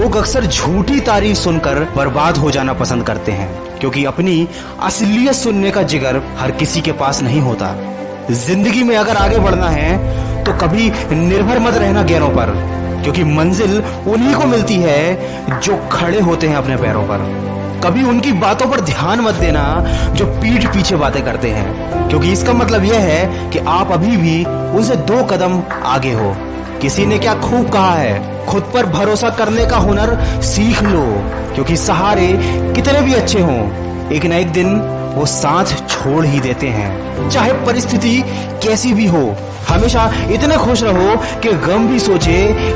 लोग अक्सर झूठी तारीफ सुनकर बर्बाद हो जाना पसंद करते हैं, क्योंकि अपनी असलियत सुनने का जिगर हर किसी के पास नहीं होता। जिंदगी में अगर आगे बढ़ना है तो कभी निर्भर मत रहना गैरों पर, क्योंकि मंजिल उन्हीं को मिलती है जो खड़े होते हैं अपने पैरों पर। कभी उनकी बातों पर ध्यान मत देना जो पीठ पीछे बातें करते हैं, क्योंकि इसका मतलब यह है कि आप अभी भी उनसे 2 कदम आगे हो। किसी ने क्या खूब कहा है, खुद पर भरोसा करने का हुनर सीख लो, क्योंकि सहारे कितने भी अच्छे हों, एक न एक दिन वो साथ छोड़ ही देते हैं। चाहे परिस्थिति कैसी भी हो, हमेशा इतने खुश रहो कि गम भी सोचे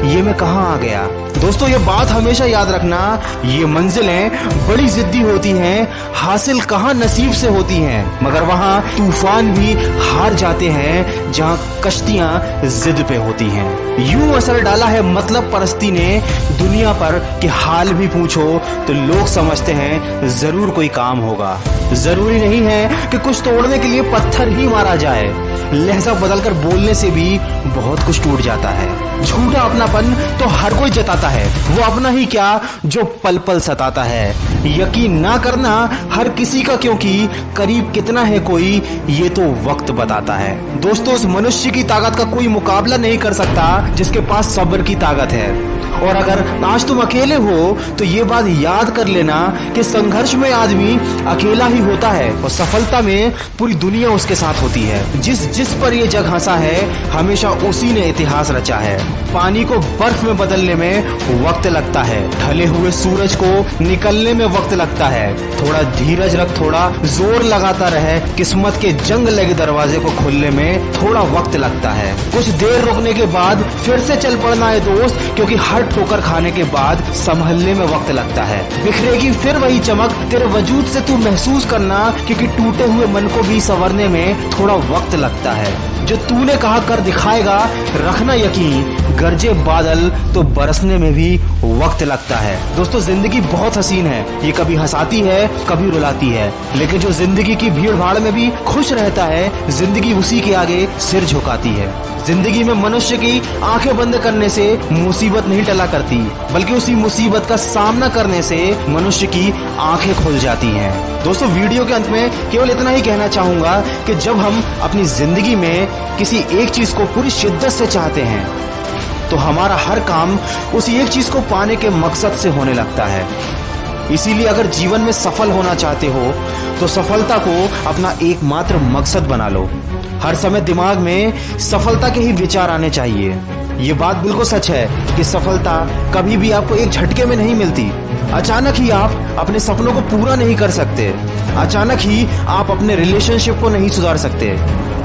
ये मैं कहां आ गया। दोस्तों, ये बात हमेशा याद रखना, ये मंजिलें बड़ी जिद्दी होती हैं, हासिल कहां नसीब से होती हैं, मगर वहां तूफान भी हार जाते हैं जहां कश्तियां जिद पे होती हैं। यूं असर डाला है मतलब परस्ती ने दुनिया पर कि हाल भी पूछो तो लोग समझते हैं जरूर कोई काम होगा। जरूरी नहीं है कि कुछ तोड़ने के लिए पत्थर ही मारा जाए, लहजा बदलकर बोलने से भी बहुत कुछ टूट जाता है। झूठा अपनापन तो हर कोई जताता है, वो अपना ही क्या जो पल पल सताता है। यकीन ना करना हर किसी का, क्योंकि करीब कितना है कोई ये तो वक्त बताता है। दोस्तों, उस मनुष्य की ताकत का कोई मुकाबला नहीं कर सकता जिसके पास सब्र की ताकत है। और अगर आज तुम अकेले हो तो ये बात याद कर लेना कि संघर्ष में आदमी अकेला ही होता है और सफलता में पूरी दुनिया उसके साथ होती है। जिस पर ये जग हंसा है हमेशा उसी ने इतिहास रचा है। पानी को बर्फ में बदलने में वक्त लगता है, ढले हुए सूरज को निकलने में वक्त लगता है। थोड़ा धीरज रख, थोड़ा जोर लगाता रहे, किस्मत के जंग लगे दरवाजे को खोलने में थोड़ा वक्त लगता है। कुछ देर रुकने के बाद फिर से चल पड़ना है दोस्त, क्योंकि हर ठोकर खाने के बाद संभलने में वक्त लगता है। बिखरेगी फिर वही चमक तेरे वजूद से, तू महसूस करना, क्योंकि टूटे हुए मन को भी संवरने में थोड़ा वक्त लगता है। जो तूने कहा कर दिखाएगा, रखना यकीन, गरजे बादल तो बरसने में भी वक्त लगता है। दोस्तों, जिंदगी बहुत हसीन है, ये कभी हंसाती है कभी रुलाती है, लेकिन जो जिंदगी की भीड़ भाड़ में भी खुश रहता है, जिंदगी उसी के आगे सिर झुकाती है। जिंदगी में मनुष्य की आंखें बंद करने से मुसीबत नहीं टला करती, बल्कि उसी मुसीबत का सामना करने से मनुष्य की आंखें खुल जाती हैं। दोस्तों, वीडियो के अंत में केवल इतना ही कहना चाहूंगा कि जब हम अपनी जिंदगी में किसी एक चीज को पूरी शिद्दत से चाहते हैं तो हमारा हर काम उसी एक चीज को पाने के मकसद से होने लगता है। इसीलिए अगर जीवन में सफल होना चाहते हो तो सफलता को अपना एकमात्र मकसद बना लो। हर समय दिमाग में सफलता के ही विचार आने चाहिए। ये बात बिल्कुल सच है कि सफलता कभी भी आपको एक झटके में नहीं मिलती। अचानक ही आप अपने सपनों को पूरा नहीं कर सकते, अचानक ही आप अपने रिलेशनशिप को नहीं सुधार सकते,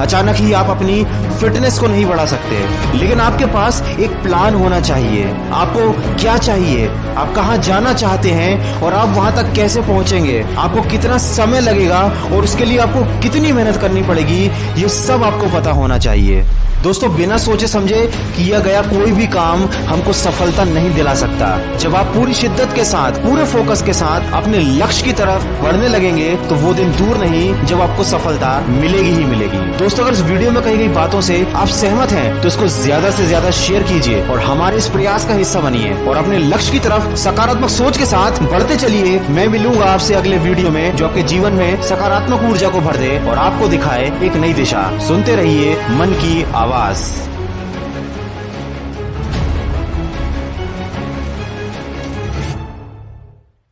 अचानक ही आप अपनी फिटनेस को नहीं बढ़ा सकते, लेकिन आपके पास एक प्लान होना चाहिए। आपको क्या चाहिए, आप कहां जाना चाहते हैं और आप वहां तक कैसे पहुंचेंगे, आपको कितना समय लगेगा और उसके लिए आपको कितनी मेहनत करनी पड़ेगी, ये सब आपको पता होना चाहिए। दोस्तों, बिना सोचे समझे किया गया कोई भी काम हमको सफलता नहीं दिला सकता। जब आप पूरी शिद्दत के साथ, पूरे फोकस के साथ अपने लक्ष्य की तरफ बढ़ने लगेंगे तो वो दिन दूर नहीं जब आपको सफलता मिलेगी ही मिलेगी। दोस्तों, अगर इस वीडियो में कही गई बातों से आप सहमत हैं तो इसको ज्यादा से ज्यादा शेयर कीजिए और हमारे इस प्रयास का हिस्सा बनिए और अपने लक्ष्य की तरफ सकारात्मक सोच के साथ बढ़ते चलिए। मैं मिलूंगा आपसे अगले वीडियो में जो आपके जीवन में सकारात्मक ऊर्जा को भर दे और आपको दिखाए एक नई दिशा। सुनते रहिए मन की आवाज।